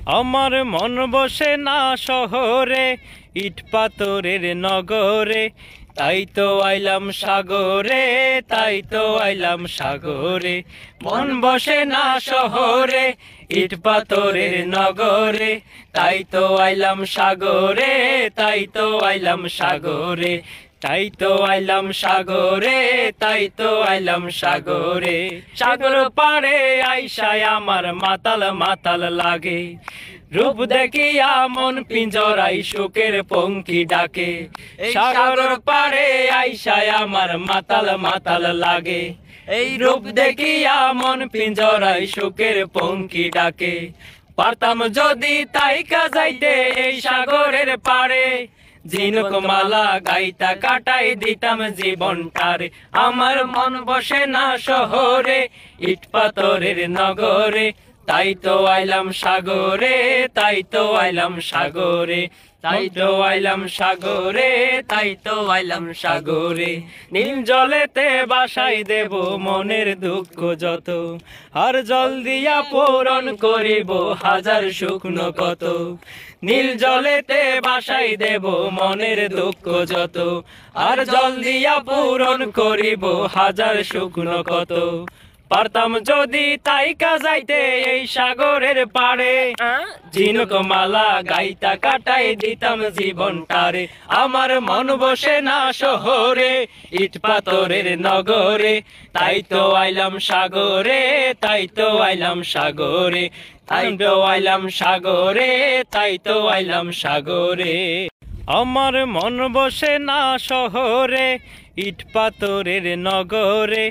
আমার মন বসে না শহরে, ইট পাথরের নগরে, তাই তো আইলাম সাগরে, তাই তো আইলাম সাগরে। মন বসে না শহরে, ইট পাথরের নগরে, তাই তো আইলাম সাগরে, তাই তো আইলাম সাগরে, তাই তো আইলাম সাগরে, তাই তো আইলাম সাগরে। সাগর পাড়ে আইসায় আমার মাতাল মাতাল লাগে, রূপ দেখিয়া মন পিঞ্জরাই শোকের পঙ্কি ডাকে। সাগর পাড়ে আইসায় আমার মাতাল মাতাল লাগে, এই রূপ দেখিয়া মন পিঞ্জরাই শোকের পঙ্কি ডাকে। পারতাম যদি তাইকা যাইতে এই সাগরের পাড়ে, ঝিনুক মালা গাইতা কাটাই দিতাম জীবনটারে। আমার মন বসে না শহরে, ইট পাথরের নগরে, তাই তো আইলাম সাগরে, তাই তো আইলাম সাগরে, তাই তো আইলাম সাগরে, তাই তো আইলাম সাগরে। নীল জলেতে বাসাই দেব মনের দুঃখ যত, আর জল দিয়া পূরণ করিব হাজার শুকনো কত। নীল জলেতে বাসাই দেব মনের দুঃখ যত, আর জল দিয়া পূরণ করিব হাজার শুকনো কত। পারতাম যদি তাইকা যাইতে এই সাগরের পাড়ে, ঝিনুক মালা গাইতা কাটাই দিতাম জীবনটারে। আমার মন বসে না শহরে, ইট পাথরের নগরে, তাই তো আইলাম সাগরে, তাই তো আইলাম সাগরে, তাই তো আইলাম সাগরে, তাই তো আইলাম সাগরে। আমার মন বসে না শহরে, ইট পাথরের নগরে,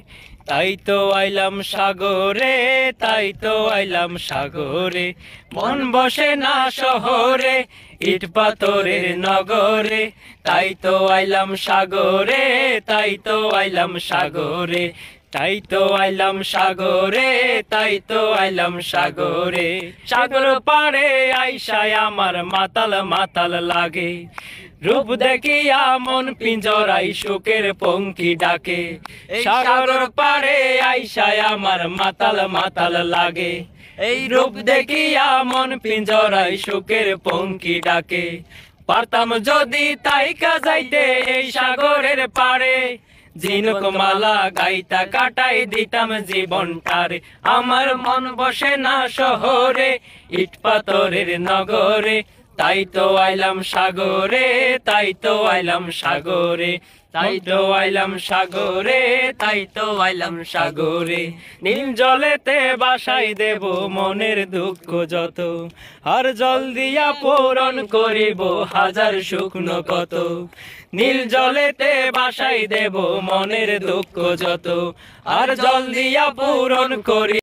তাই তো আইলাম সাগরে, তাই তো আইলাম সাগরে। মন বসে না শহরে, ইট পাথরের নগরে, তাই তো আইলাম সাগরে, তাই তো আইলাম সাগরে, তাই তো আইলাম সাগরে, তাই তো আইলাম সাগরে। সাগর পাড়ে আইসায় আমার মাতাল মাতাল লাগে, রূপ দেখিয়া মন পিঞ্জরাই শোকের পঙ্কি ডাকে। সাগর পাড়ে আইসায় আমার মাতাল মাতাল লাগে, এই রূপ দেখিয়া মন পিঞ্জরাই শোকের পঙ্কি ডাকে। পারতাম যদি তাইকা যাইতে এই সাগরের পাড়ে, ঝিনুক মালা গাইতা কাটাই দিতাম জীবনটারে। আমার মন বসে না শহরে, ইট পাথরের নগরে, তাই তো আইলাম সাগরে, তাই তো আইলাম সাগরে, তাই তো আইলাম সাগরে, তাই তো আইলাম সাগরে। নীল জলেতে বাসাই দেব মনের দুঃখ যত, আর জল দিয়া পূরণ করিব হাজার শুকনো কত। নীল জলেতে বাসাই দেব মনের দুঃখ যত, আর জল দিয়া পূরণ করি